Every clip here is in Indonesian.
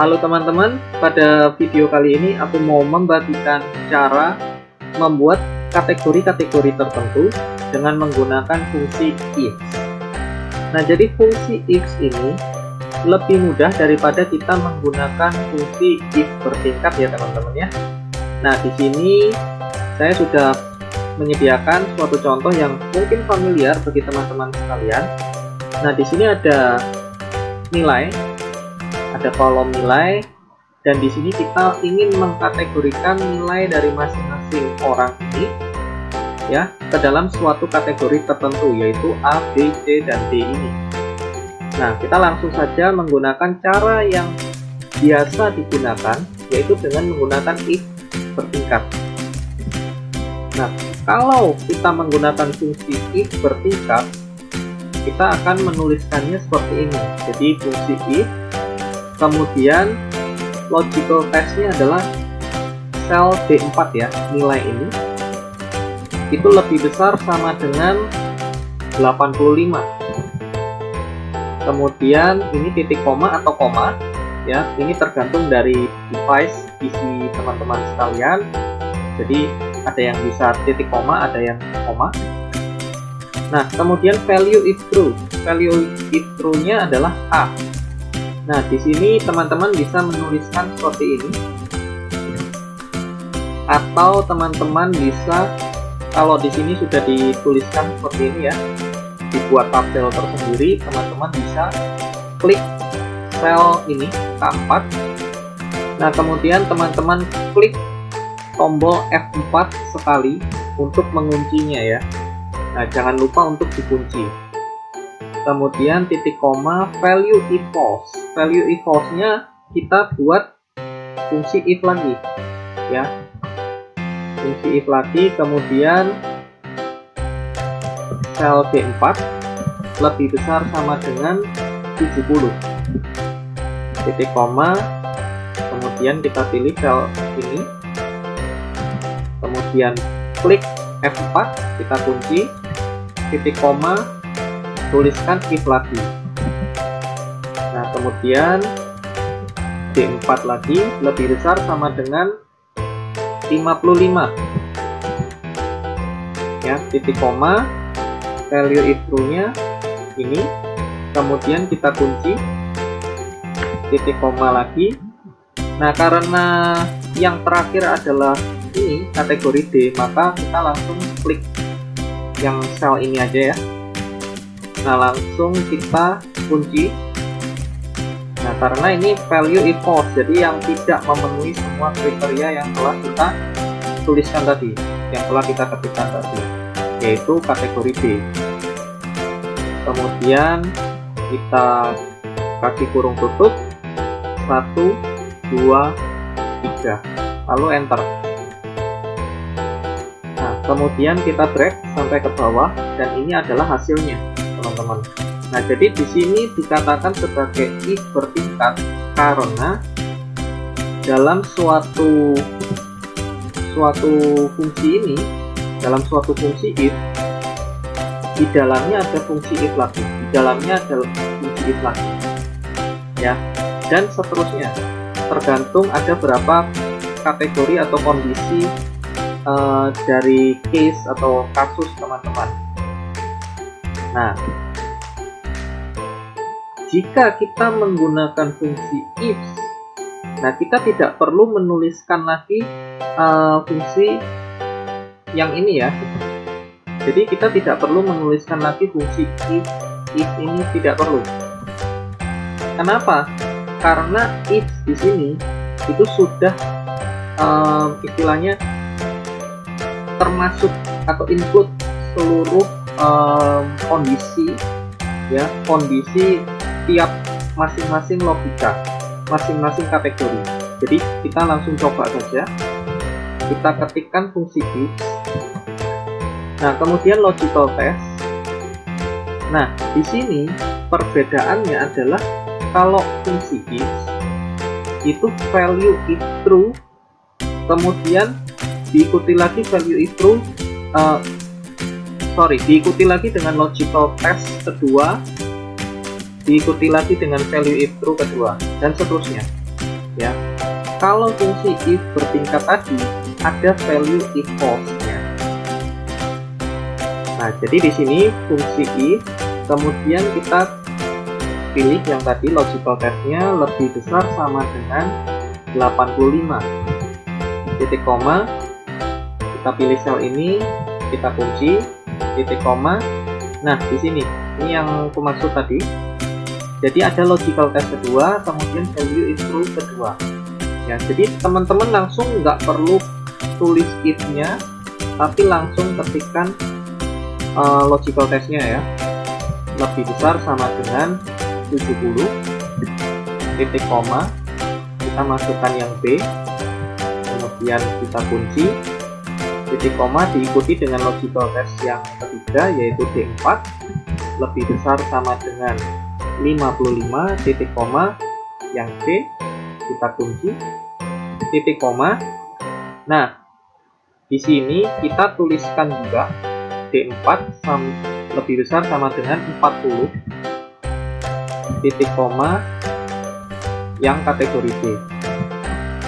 Halo teman-teman, pada video kali ini aku mau membagikan cara membuat kategori-kategori tertentu dengan menggunakan fungsi if. Nah, jadi fungsi if ini lebih mudah daripada kita menggunakan fungsi if bertingkat ya teman-teman ya. Nah, di sini saya sudah menyediakan suatu contoh yang mungkin familiar bagi teman-teman sekalian. Nah, di sini ada nilai, ada kolom nilai, dan di sini kita ingin mengkategorikan nilai dari masing-masing orang ini ya ke dalam suatu kategori tertentu, yaitu A, B, C, dan D ini. Nah, kita langsung saja menggunakan cara yang biasa digunakan, yaitu dengan menggunakan if bertingkat. Nah, kalau kita menggunakan fungsi if bertingkat, kita akan menuliskannya seperti ini. Jadi fungsi if, kemudian logical testnya adalah sel D4 ya, nilai ini itu lebih besar sama dengan 85. Kemudian ini titik koma atau koma ya, ini tergantung dari device PC teman-teman sekalian. Jadi ada yang bisa titik koma, ada yang koma. Nah, kemudian value if true. Value if true-nya adalah A. Nah, di sini teman-teman bisa menuliskan seperti ini. Atau teman-teman bisa, kalau di sini sudah dituliskan seperti ini ya, dibuat tabel tersendiri, teman-teman bisa klik sel ini, K4. Nah, kemudian teman-teman klik tombol F4 sekali untuk menguncinya ya. Nah, jangan lupa untuk dikunci. Kemudian titik koma, value if false. Value if false-nya kita buat fungsi if lagi ya. Fungsi if lagi, kemudian sel B4 lebih besar sama dengan 70. Titik koma, kemudian kita pilih sel ini. Kemudian klik F4, kita kunci, titik koma, tuliskan if lagi. Nah, kemudian D4 lagi lebih besar sama dengan 55 ya, titik koma, value if true-nya ini, kemudian kita kunci, titik koma lagi. Nah, karena yang terakhir adalah ini kategori D, maka kita langsung klik yang sel ini aja ya. Nah, langsung kita kunci. Nah, karena ini value if false, jadi yang tidak memenuhi semua kriteria yang telah kita tuliskan tadi, yang telah kita ketikkan tadi, yaitu kategori D. Kemudian kita kasih kurung tutup 1, 2, 3, lalu enter. Kemudian kita drag sampai ke bawah, dan ini adalah hasilnya, teman-teman. Nah, jadi di sini dikatakan sebagai if bertingkat karena dalam suatu fungsi ini, dalam suatu fungsi if, di dalamnya ada fungsi if lagi, di dalamnya ada fungsi if lagi, ya, dan seterusnya. Tergantung ada berapa kategori atau kondisi dari case atau kasus teman-teman. Nah, jika kita menggunakan fungsi if, nah kita tidak perlu menuliskan lagi fungsi yang ini ya. Jadi kita tidak perlu menuliskan lagi fungsi if ini tidak perlu. Kenapa? Karena if di sini itu sudah istilahnya termasuk atau include seluruh kondisi ya, kondisi tiap masing-masing logika, masing-masing kategori. Jadi kita langsung coba saja, kita ketikkan fungsi if. Nah, kemudian logical test. Nah, di sini perbedaannya adalah kalau fungsi if itu value if true, kemudian diikuti lagi value if true, diikuti lagi dengan logical test kedua, diikuti lagi dengan value if true kedua, dan seterusnya. ya. Kalau fungsi if bertingkat tadi ada value if false-nya. Nah, jadi di sini fungsi if, kemudian kita pilih yang tadi logical test-nya lebih besar sama dengan 85. Titik koma, kita pilih sel ini, kita kunci, titik koma. Nah, di sini ini yang aku maksud tadi. Jadi ada logical test kedua, kemudian value if true kedua. Ya, jadi teman-teman langsung nggak perlu tulis if-nya, tapi langsung ketikkan logical test-nya ya. Lebih besar sama dengan 70, titik koma, kita masukkan yang B, kemudian kita kunci, titik koma diikuti dengan logical test yang ketiga yaitu D4, lebih besar sama dengan 55, titik koma, yang C, kita kunci, titik koma. Nah, di sini kita tuliskan juga D4 lebih besar sama dengan 40, titik koma, yang kategori B,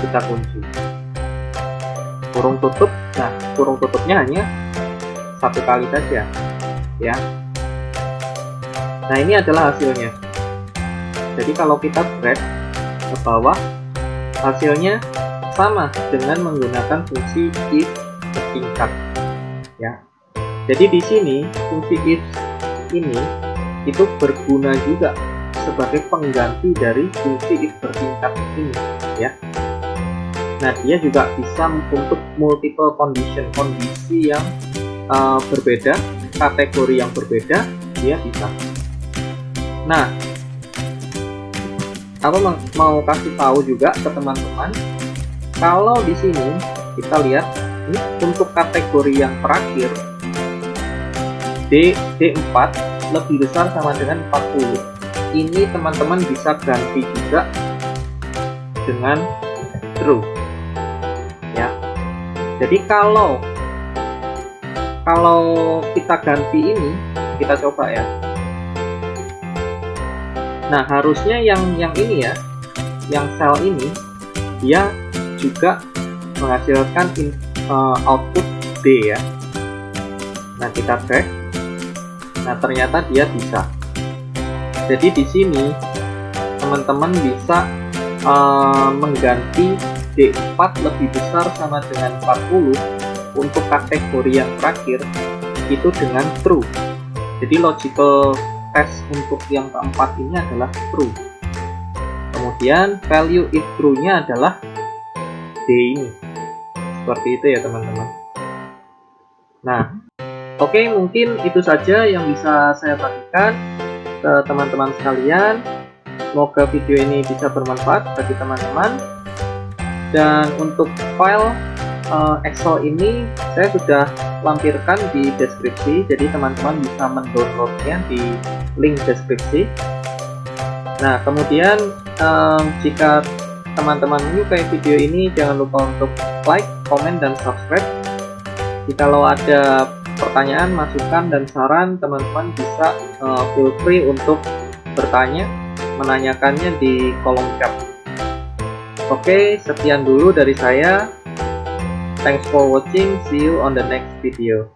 kita kunci, kurung tutup. Nah, kurung tutupnya hanya satu kali saja ya. Nah, ini adalah hasilnya. Jadi kalau kita drag ke bawah, hasilnya sama dengan menggunakan fungsi if bertingkat ya. Jadi di sini fungsi if ini itu berguna juga sebagai pengganti dari fungsi if bertingkat ini ya. Nah, dia juga bisa untuk multiple condition, kondisi yang berbeda, kategori yang berbeda, dia bisa. Nah, aku mau kasih tahu juga ke teman-teman, kalau di sini kita lihat ini untuk kategori yang terakhir D4 lebih besar sama dengan 40. Ini teman-teman bisa ganti juga dengan true ya. Jadi kalau kita ganti ini, kita coba ya. Nah, harusnya yang ini ya, yang sel ini dia juga menghasilkan output D ya. Nah, kita cek. Nah, ternyata dia bisa. Jadi di sini teman-teman bisa mengganti D4 lebih besar sama dengan 40 untuk kategori yang terakhir itu dengan true. Jadi logical test untuk yang keempat ini adalah true. Kemudian value if true-nya adalah D ini. Seperti itu ya teman-teman. Nah, oke, mungkin itu saja yang bisa saya bagikan ke teman-teman sekalian. Semoga video ini bisa bermanfaat bagi teman-teman. Dan untuk file Excel ini saya sudah lampirkan di deskripsi, jadi teman-teman bisa mendownloadnya di link deskripsi. Nah, kemudian jika teman-teman menyukai video ini, jangan lupa untuk like, komen, dan subscribe. Jikalau ada pertanyaan, masukan, dan saran, teman-teman bisa feel free untuk bertanya, menanyakannya di kolom chat. Oke, sekian dulu dari saya. Thanks for watching. See you on the next video.